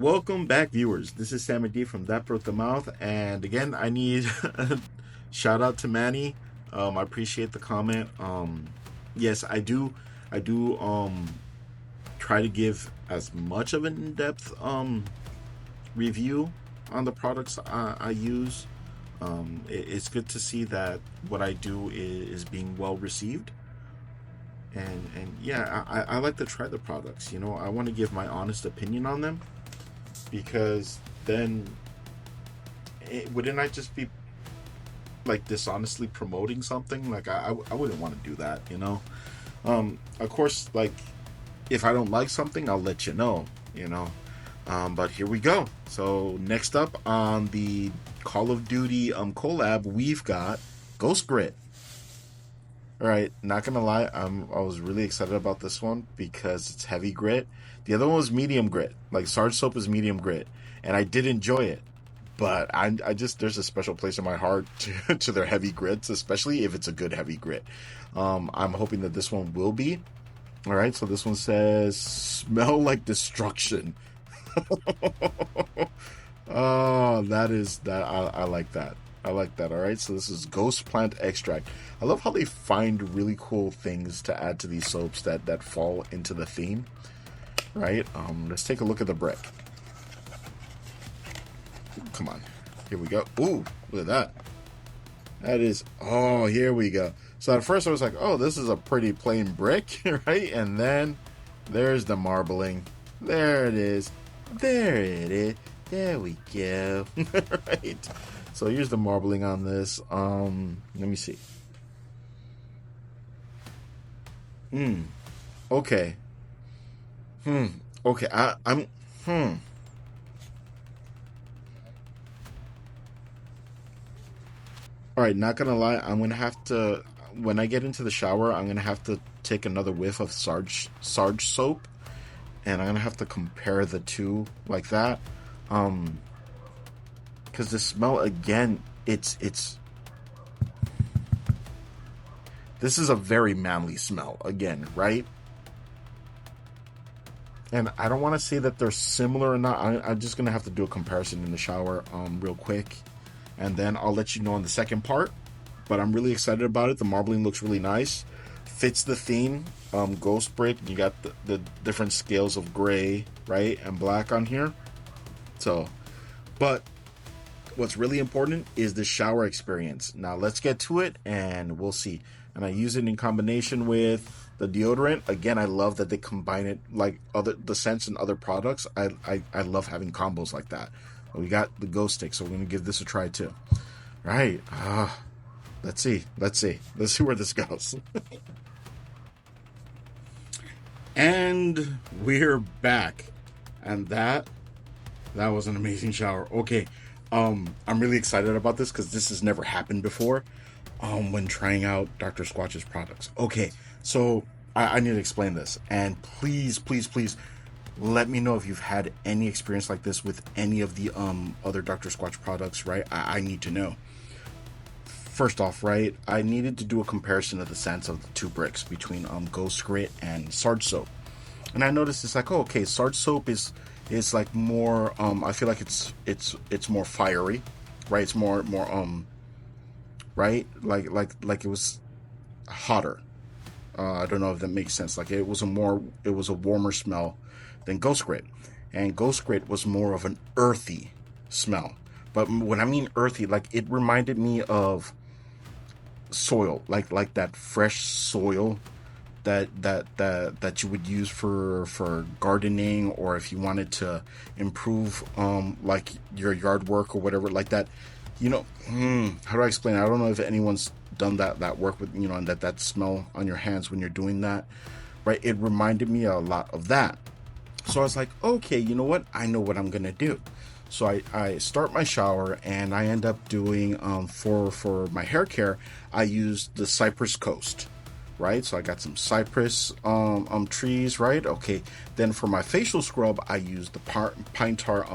Welcome back, viewers. This is Sammy D from That Broke the Mouth, and again, I need a shout out to Manny. I appreciate the comment. Yes, I do try to give as much of an in-depth review on the products I use. It's good to see that what I do is being well received, and yeah, I like to try the products. I want to give my honest opinion on them because then wouldn't I just be like dishonestly promoting something? Like I wouldn't want to do that. Of course, like if I don't like something, I'll let you know. But here we go. So next up on the Call of Duty collab, we've got Ghost Grit. All right, not gonna lie, I was really excited about this one because it's heavy grit. The other one was medium grit. Like Sarge Soap is medium grit, and I did enjoy it. But I just there's a special place in my heart to their heavy grits, especially if it's a good heavy grit. I'm hoping that this one will be. All right, so this one says smell like destruction. Oh, that is that. I like that. I like that. All right, so this is ghost plant extract. I love how they find really cool things to add to these soaps that fall into the theme. Right. Let's take a look at the brick. Come on. Here we go. Ooh, look at that. That is. Oh, here we go. So at first I was like, oh, this is a pretty plain brick, right? And then there's the marbling. There it is. There it is. There we go. Right. So here's the marbling on this. Let me see. Okay. Okay. I'm. All right. Not gonna lie. I'm gonna have to. When I get into the shower, I'm gonna have to take another whiff of Sarge soap, and I'm gonna have to compare the two like that. Because the smell again, it's this is a very manly smell again, right? And I don't want to say that they're similar or not. I'm just gonna have to do a comparison in the shower, real quick, and then I'll let you know in the second part. But I'm really excited about it. The marbling looks really nice, fits the theme. Ghost brick. You got the different scales of gray, right, and black on here. So, but what's really important is the shower experience. Now let's get to it and we'll see. And I use it in combination with the deodorant. Again, I love that they combine it like the scents in other products. I love having combos like that. We got the ghost stick, so we're gonna give this a try too. Right. Let's see. Let's see where this goes. And we're back. And that was an amazing shower. Okay. I'm really excited about this because this has never happened before. When trying out Dr. Squatch's products. Okay, so I need to explain this, and please, let me know if you've had any experience like this with any of the other Dr. Squatch products. Right, I need to know. First off, right, I needed to do a comparison of the scents of the two bricks between Ghost Grit and Sarge Soap, and I noticed it's like, oh, okay, Sarge Soap is like more. I feel like it's more fiery, right? It's more right, like it was hotter. I don't know if that makes sense. Like it was a warmer smell than Ghost Grit, and Ghost Grit was more of an earthy smell. But when I mean earthy, like it reminded me of soil, like that fresh soil that you would use for gardening, or if you wanted to improve like your yard work or whatever like that. How do I explain it? I don't know if anyone's done that work with, and that smell on your hands when you're doing that, right? It reminded me a lot of that. So I was like, okay, you know what? I know what I'm gonna do. So I start my shower and I end up doing for my hair care, I use the Cypress Coast, right? So I got some cypress trees, right? Okay. Then for my facial scrub, I use the pine tar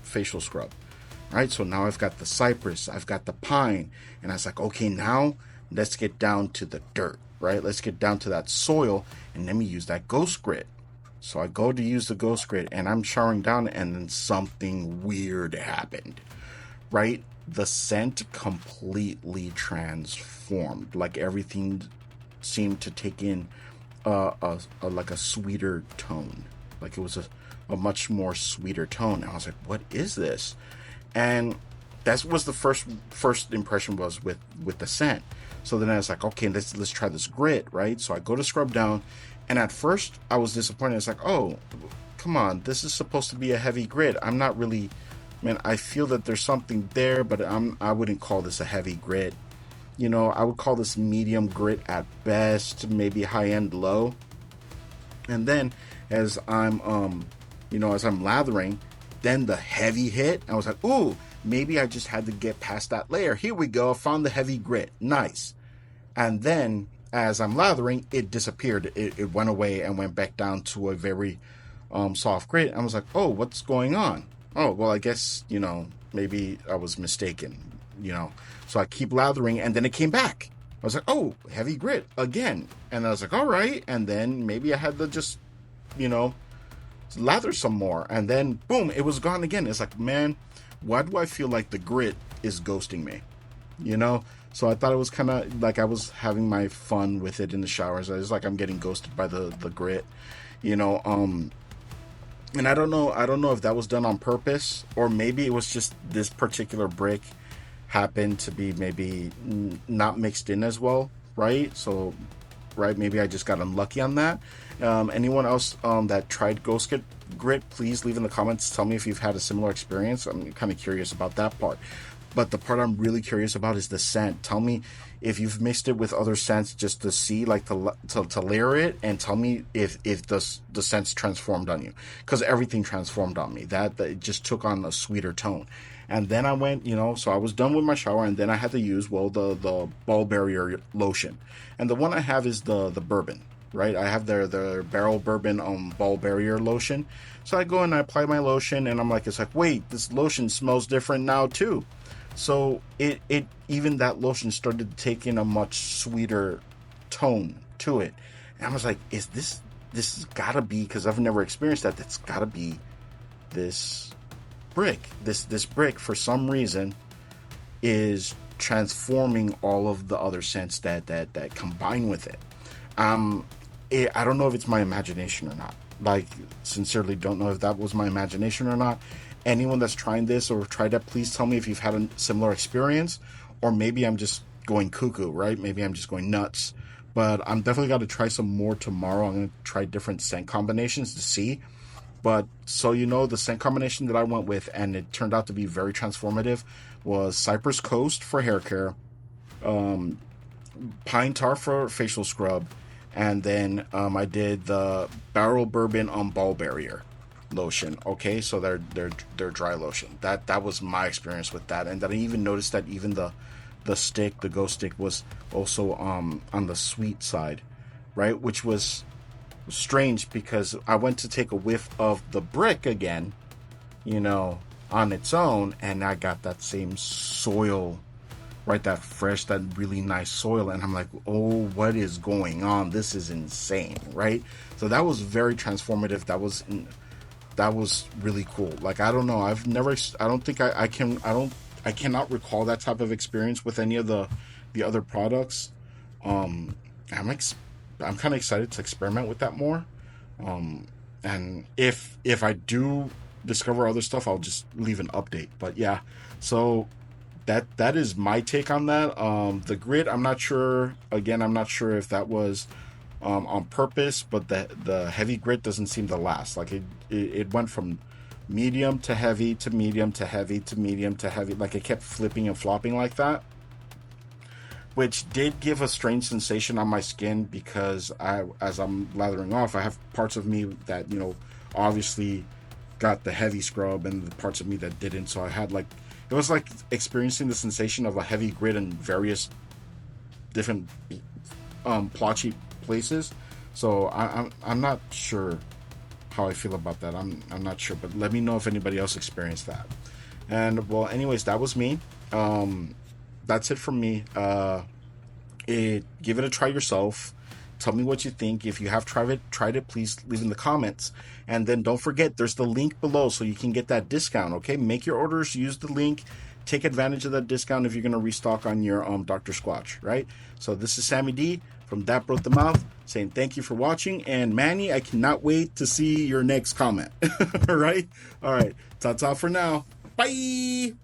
facial scrub. Right, so now I've got the cypress, I've got the pine, and I was like, okay, now let's get down to the dirt, right? Let's get down to that soil, and let me use that ghost grit. So I go to use the ghost grit, and I'm showering down, and then something weird happened, right? The scent completely transformed. Like everything seemed to take in like a sweeter tone. Like it was a much more sweeter tone. And I was like, what is this? And that was the first impression was with the scent. So then I was like, okay, let's try this grit, right? So I go to scrub down, and at first I was disappointed. It's like, oh, come on, this is supposed to be a heavy grit. I'm not really, man. I feel that there's something there, but I wouldn't call this a heavy grit. You know, I would call this medium grit at best, maybe high end low. And then as I'm lathering, then the heavy hit. I was like, ooh, maybe I just had to get past that layer. Here we go. I found the heavy grit. Nice. And then as I'm lathering, it disappeared. It went away and went back down to a very soft grit. I was like, oh, what's going on? Oh, well, I guess, maybe I was mistaken, So I keep lathering, and then it came back. I was like, oh, heavy grit again. And I was like, all right. And then maybe I had to just, lather some more. And then, boom, it was gone again. It's like, man, why do I feel like the grit is ghosting me? So I thought it was kind of like I was having my fun with it in the showers. It's like I'm getting ghosted by the grit, and I don't know if that was done on purpose, or maybe it was just this particular brick happened to be maybe not mixed in as well, right? So, right, maybe I just got unlucky on that. Anyone else that tried ghost grit, please leave in the comments. Tell me if you've had a similar experience. I'm kind of curious about that part. But the part I'm really curious about is the scent. Tell me if you've mixed it with other scents just to see, like to layer it, and tell me if the scents transformed on you, because everything transformed on me. That it just took on a sweeter tone. And then I went, so I was done with my shower, and then I had to use the ball barrier lotion, and the one I have is the bourbon. Right, I have their barrel bourbon ball barrier lotion. So I go and I apply my lotion, and I'm like, it's like, wait, this lotion smells different now too. So it even that lotion started to take in a much sweeter tone to it. And I was like, is this has gotta be, because I've never experienced that. That's gotta be this brick. This brick for some reason is transforming all of the other scents that combine with it. I don't know if it's my imagination or not. Like, sincerely don't know if that was my imagination or not. Anyone that's trying this or tried that, please tell me if you've had a similar experience, or maybe I'm just going cuckoo, right? Maybe I'm just going nuts. But I'm definitely got to try some more tomorrow. I'm going to try different scent combinations to see. But so the scent combination that I went with, and it turned out to be very transformative, was Cypress Coast for hair care, pine tar for facial scrub, and then I did the barrel bourbon on ball barrier lotion. Okay, so they're dry lotion. That was my experience with that. And then I even noticed that even the stick, the ghost stick, was also on the sweet side, right? Which was strange, because I went to take a whiff of the brick again, on its own, and I got that same soil, right? That fresh, that really nice soil. And I'm like, oh, what is going on? This is insane, right? So that was very transformative. That was really cool. Like, I don't know. I don't think I cannot recall that type of experience with any of the other products. I'm kind of excited to experiment with that more. And if I do discover other stuff, I'll just leave an update. But yeah, so that is my take on that. The grit, I'm not sure. Again, I'm not sure if that was on purpose, but the heavy grit doesn't seem to last. Like it went from medium to heavy to medium to heavy to medium to heavy. Like it kept flipping and flopping like that, which did give a strange sensation on my skin, because as I'm lathering off, I have parts of me that obviously got the heavy scrub, and the parts of me that didn't. So I had it was like experiencing the sensation of a heavy grit in various different plotchy places. So I'm not sure how I feel about that. I'm not sure, but let me know if anybody else experienced that. And well, anyways, that was me. That's it from me. Give it a try yourself. Tell me what you think. If you have tried it, please leave in the comments. And then don't forget, there's the link below so you can get that discount, okay? Make your orders, use the link, take advantage of that discount if you're going to restock on your Dr. Squatch, right? So this is Sammy D from That Broke the Mouth saying thank you for watching. And Manny, I cannot wait to see your next comment. All right? Ta-ta for now. Bye!